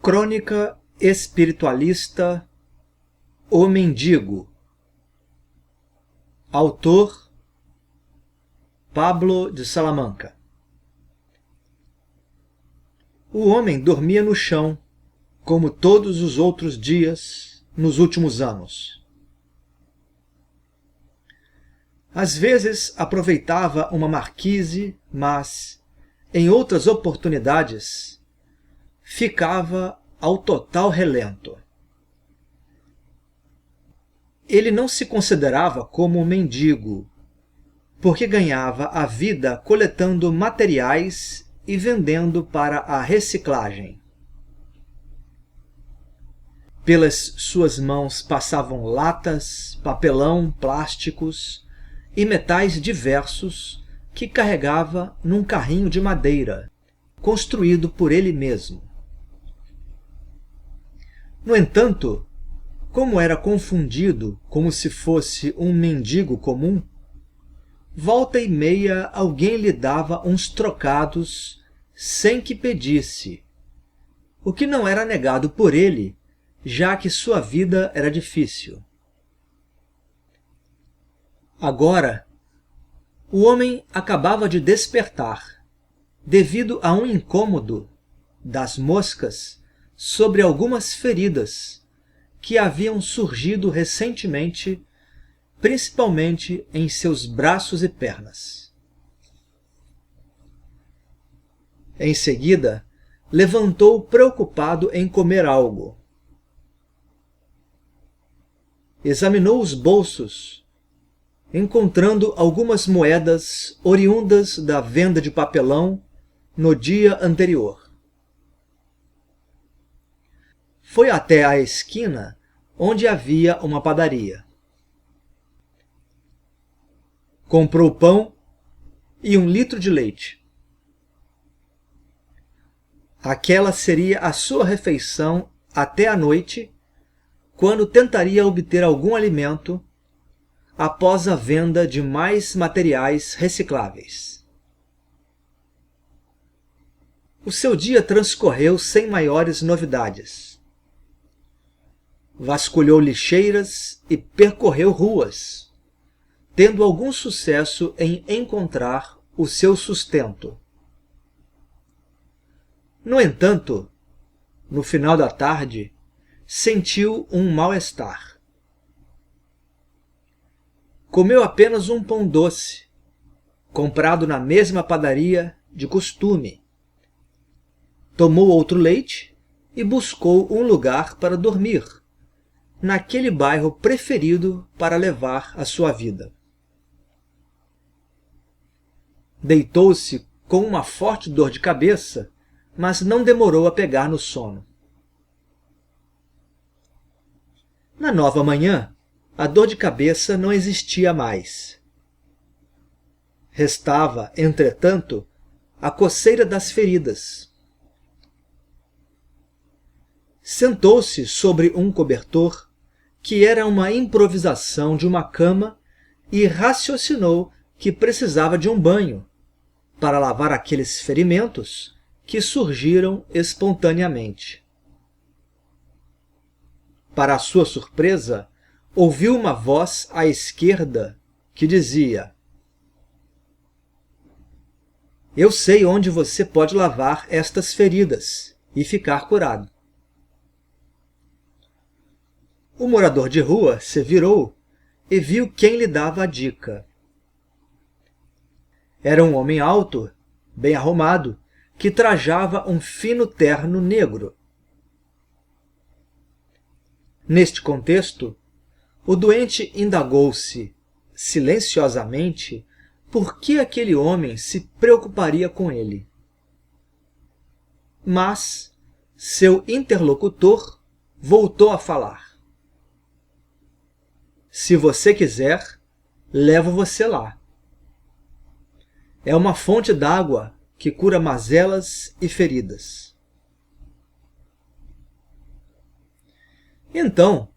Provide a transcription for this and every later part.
Crônica espiritualista O Mendigo. Autor Pablo de Salamanca. O homem dormia no chão, como todos os outros dias nos últimos anos. Às vezes aproveitava uma marquise, mas, em outras oportunidades, ficava ao total relento. Ele não se considerava como um mendigo, porque ganhava a vida coletando materiais e vendendo para a reciclagem. Pelas suas mãos passavam latas, papelão, plásticos e metais diversos que carregava num carrinho de madeira, construído por ele mesmo. No entanto, como era confundido como se fosse um mendigo comum, volta e meia alguém lhe dava uns trocados sem que pedisse, o que não era negado por ele, já que sua vida era difícil. Agora, o homem acabava de despertar, devido a um incômodo das moscas sobre algumas feridas que haviam surgido recentemente, principalmente em seus braços e pernas. Em seguida, levantou preocupado em comer algo. Examinou os bolsos, encontrando algumas moedas oriundas da venda de papelão no dia anterior. Foi até a esquina onde havia uma padaria. Comprou pão e 1 litro de leite. Aquela seria a sua refeição até a noite, quando tentaria obter algum alimento após a venda de mais materiais recicláveis. O seu dia transcorreu sem maiores novidades. Vasculhou lixeiras e percorreu ruas, tendo algum sucesso em encontrar o seu sustento. No entanto, no final da tarde, sentiu um mal-estar. Comeu apenas um pão doce, comprado na mesma padaria de costume. Tomou outro leite e buscou um lugar para dormir, naquele bairro preferido para levar a sua vida. Deitou-se com uma forte dor de cabeça, mas não demorou a pegar no sono. Na nova manhã, a dor de cabeça não existia mais. Restava, entretanto, a coceira das feridas. Sentou-se sobre um cobertor, que era uma improvisação de uma cama, e raciocinou que precisava de um banho para lavar aqueles ferimentos que surgiram espontaneamente. Para a sua surpresa, ouviu uma voz à esquerda que dizia: "Eu sei onde você pode lavar estas feridas e ficar curado." O morador de rua se virou e viu quem lhe dava a dica. Era um homem alto, bem arrumado, que trajava um fino terno negro. Neste contexto, o doente indagou-se, silenciosamente, por que aquele homem se preocuparia com ele. Mas seu interlocutor voltou a falar. "Se você quiser, levo você lá. É uma fonte d'água que cura mazelas e feridas." Então,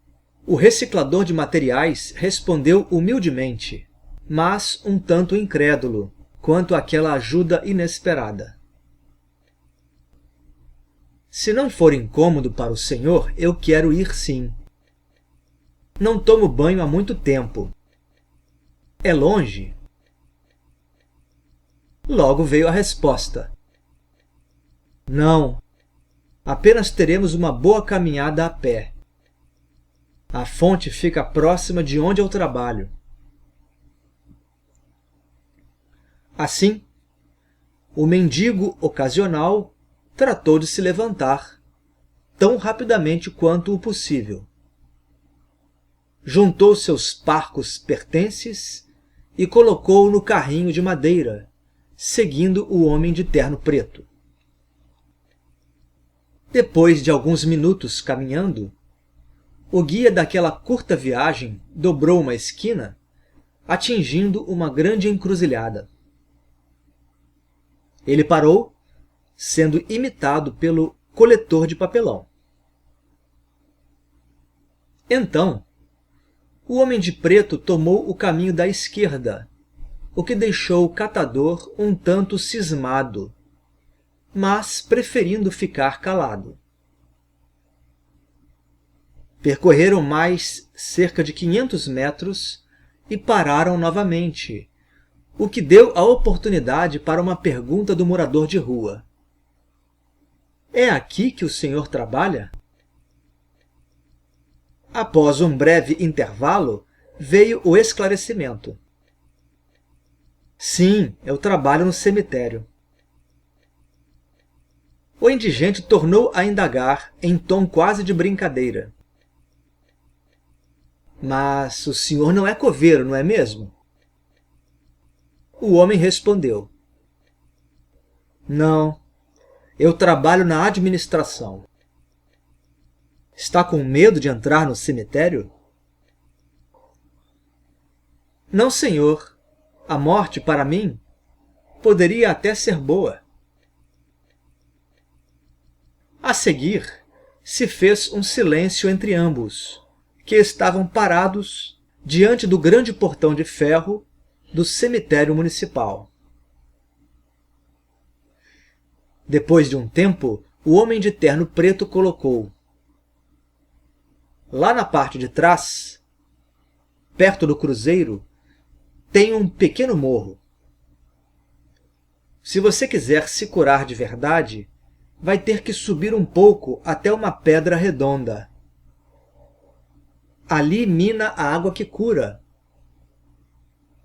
o reciclador de materiais respondeu humildemente, mas um tanto incrédulo quanto àquela ajuda inesperada: Se não for incômodo para o senhor, eu quero ir sim. Não tomo banho há muito tempo. É longe? Logo veio a resposta. Não, apenas teremos uma boa caminhada a pé. A fonte fica próxima de onde eu trabalho. Assim, o mendigo ocasional tratou de se levantar, tão rapidamente quanto o possível. Juntou seus parcos pertences e colocou-o no carrinho de madeira, seguindo o homem de terno preto. Depois de alguns minutos caminhando, o guia daquela curta viagem dobrou uma esquina, atingindo uma grande encruzilhada. Ele parou, sendo imitado pelo coletor de papelão. Então, o homem de preto tomou o caminho da esquerda, o que deixou o catador um tanto cismado, mas preferindo ficar calado. Percorreram mais cerca de 500 metros e pararam novamente, o que deu a oportunidade para uma pergunta do morador de rua. É aqui que o senhor trabalha? Após um breve intervalo, veio o esclarecimento. Sim, eu trabalho no cemitério. O indigente tornou a indagar em tom quase de brincadeira. Mas o senhor não é coveiro, não é mesmo? O homem respondeu. Não, eu trabalho na administração. Está com medo de entrar no cemitério? Não, senhor. A morte, para mim, poderia até ser boa. A seguir, se fez um silêncio entre ambos, que estavam parados diante do grande portão de ferro do cemitério municipal. Depois de um tempo, o homem de terno preto colocou. Lá na parte de trás, perto do cruzeiro, tem um pequeno morro. Se você quiser se curar de verdade, vai ter que subir um pouco até uma pedra redonda. Ali mina a água que cura.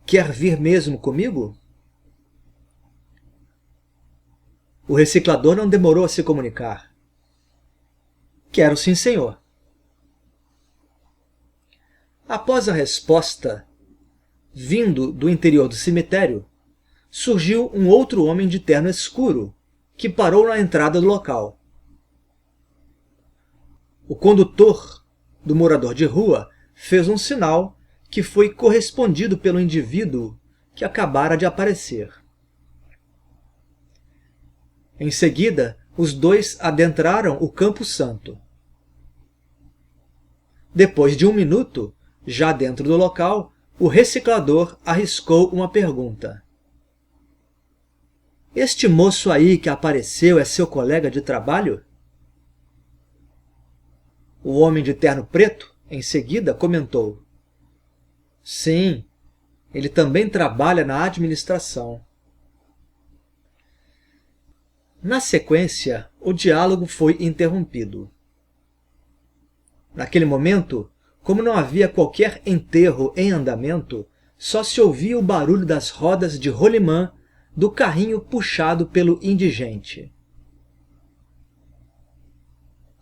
Quer vir mesmo comigo? O reciclador não demorou a se comunicar. Quero sim, senhor. Após a resposta, vindo do interior do cemitério, surgiu um outro homem de terno escuro, que parou na entrada do local. O condutor do morador de rua fez um sinal que foi correspondido pelo indivíduo que acabara de aparecer. Em seguida, os dois adentraram o Campo Santo. Depois de um minuto, já dentro do local, o reciclador arriscou uma pergunta. Este moço aí que apareceu é seu colega de trabalho? O homem de terno preto, em seguida, comentou. Sim, ele também trabalha na administração. Na sequência, o diálogo foi interrompido. Naquele momento, como não havia qualquer enterro em andamento, só se ouvia o barulho das rodas de rolimã do carrinho puxado pelo indigente.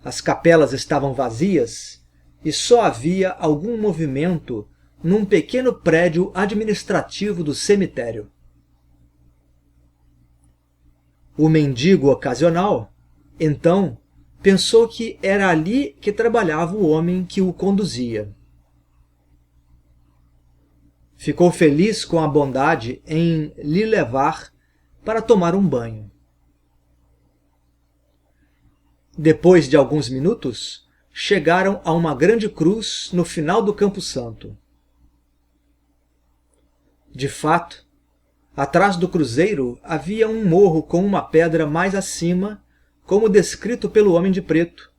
As capelas estavam vazias e só havia algum movimento num pequeno prédio administrativo do cemitério. O mendigo ocasional, então, pensou que era ali que trabalhava o homem que o conduzia. Ficou feliz com a bondade em lhe levar para tomar um banho. Depois de alguns minutos, chegaram a uma grande cruz no final do Campo Santo. De fato, atrás do cruzeiro havia um morro com uma pedra mais acima, como descrito pelo homem de preto.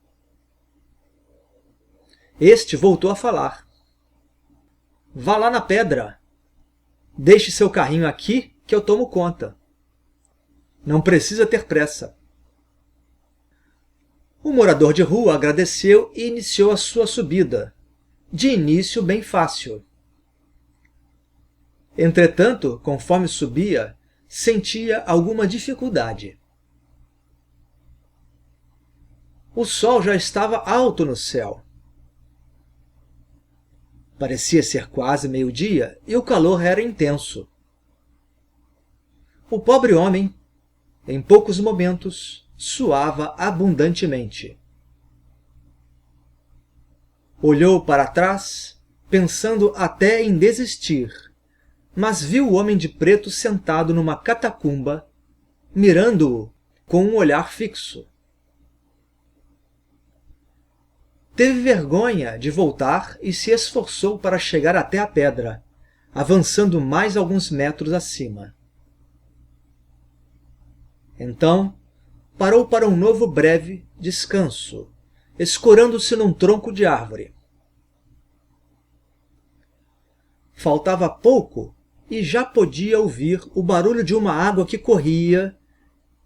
Este voltou a falar. Vá lá na pedra. Deixe seu carrinho aqui que eu tomo conta. Não precisa ter pressa. O morador de rua agradeceu e iniciou a sua subida, de início bem fácil. Entretanto, conforme subia, sentia alguma dificuldade. O sol já estava alto no céu. Parecia ser quase meio-dia e o calor era intenso. O pobre homem, em poucos momentos, suava abundantemente. Olhou para trás, pensando até em desistir, mas viu o homem de preto sentado numa catacumba, mirando-o com um olhar fixo. Teve vergonha de voltar e se esforçou para chegar até a pedra, avançando mais alguns metros acima. Então, parou para um novo breve descanso, escorando-se num tronco de árvore. Faltava pouco e já podia ouvir o barulho de uma água que corria,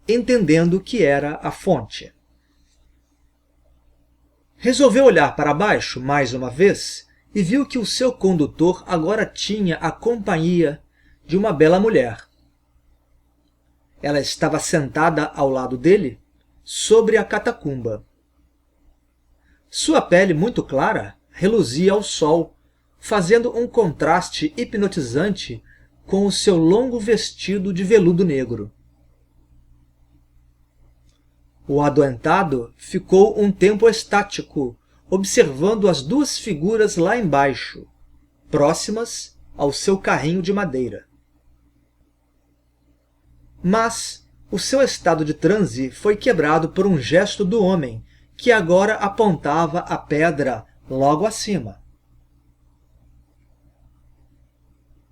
entendendo que era a fonte. Resolveu olhar para baixo mais uma vez e viu que o seu condutor agora tinha a companhia de uma bela mulher. Ela estava sentada ao lado dele, sobre a catacumba. Sua pele muito clara reluzia ao sol, fazendo um contraste hipnotizante com o seu longo vestido de veludo negro. O adoentado ficou um tempo estático, observando as duas figuras lá embaixo, próximas ao seu carrinho de madeira. Mas o seu estado de transe foi quebrado por um gesto do homem, que agora apontava a pedra logo acima.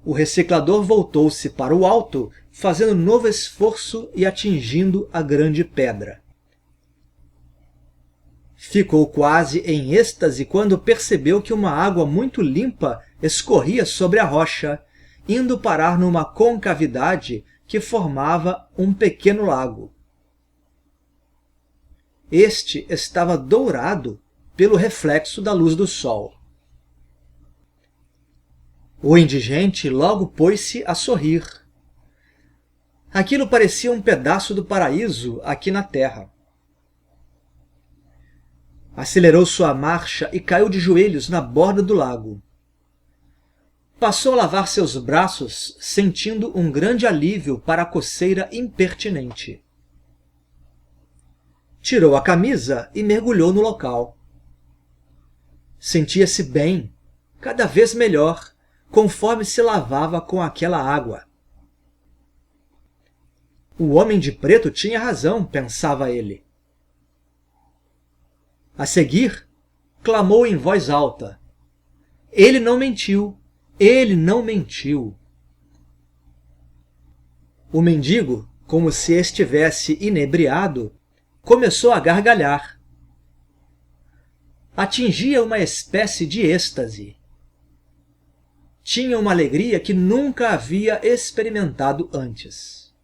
O reciclador voltou-se para o alto, fazendo novo esforço e atingindo a grande pedra. Ficou quase em êxtase quando percebeu que uma água muito limpa escorria sobre a rocha, indo parar numa concavidade que formava um pequeno lago. Este estava dourado pelo reflexo da luz do sol. O indigente logo pôs-se a sorrir. Aquilo parecia um pedaço do paraíso aqui na terra. Acelerou sua marcha e caiu de joelhos na borda do lago. Passou a lavar seus braços, sentindo um grande alívio para a coceira impertinente. Tirou a camisa e mergulhou no local. Sentia-se bem, cada vez melhor, conforme se lavava com aquela água. O homem de preto tinha razão, pensava ele. A seguir, clamou em voz alta. Ele não mentiu, ele não mentiu. O mendigo, como se estivesse inebriado, começou a gargalhar. Atingia uma espécie de êxtase. Tinha uma alegria que nunca havia experimentado antes.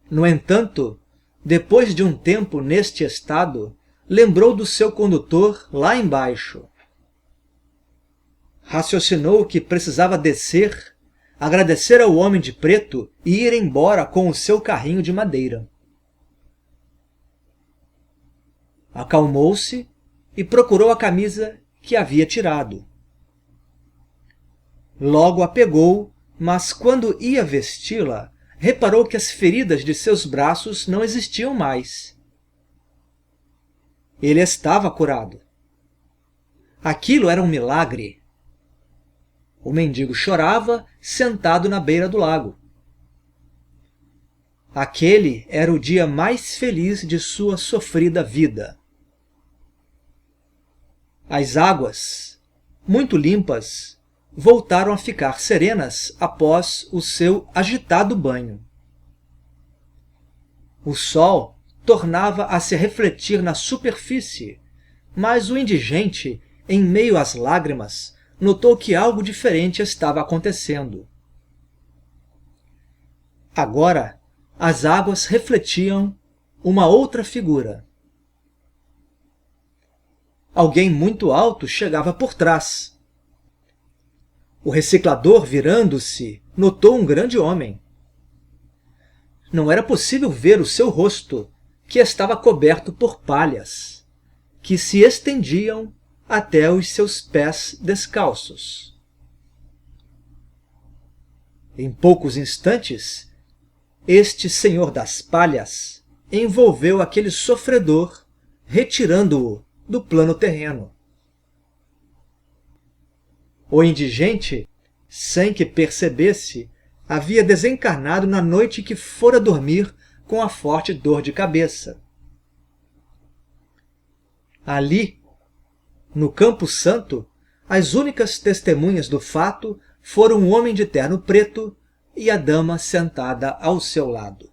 No entanto, depois de um tempo neste estado, lembrou do seu condutor lá embaixo. Raciocinou que precisava descer, agradecer ao homem de preto e ir embora com o seu carrinho de madeira. Acalmou-se e procurou a camisa que havia tirado. Logo a pegou, mas quando ia vesti-la, reparou que as feridas de seus braços não existiam mais. Ele estava curado. Aquilo era um milagre. O mendigo chorava, sentado na beira do lago. Aquele era o dia mais feliz de sua sofrida vida. As águas, muito limpas, voltaram a ficar serenas após o seu agitado banho. O sol tornava a se refletir na superfície, mas o indigente, em meio às lágrimas, notou que algo diferente estava acontecendo. Agora, as águas refletiam uma outra figura. Alguém muito alto chegava por trás. O reciclador, virando-se, notou um grande homem. Não era possível ver o seu rosto, que estava coberto por palhas, que se estendiam até os seus pés descalços. Em poucos instantes, este senhor das palhas envolveu aquele sofredor, retirando-o do plano terreno. O indigente, sem que percebesse, havia desencarnado na noite que fora dormir com a forte dor de cabeça. Ali, no Campo Santo, as únicas testemunhas do fato foram o homem de terno preto e a dama sentada ao seu lado.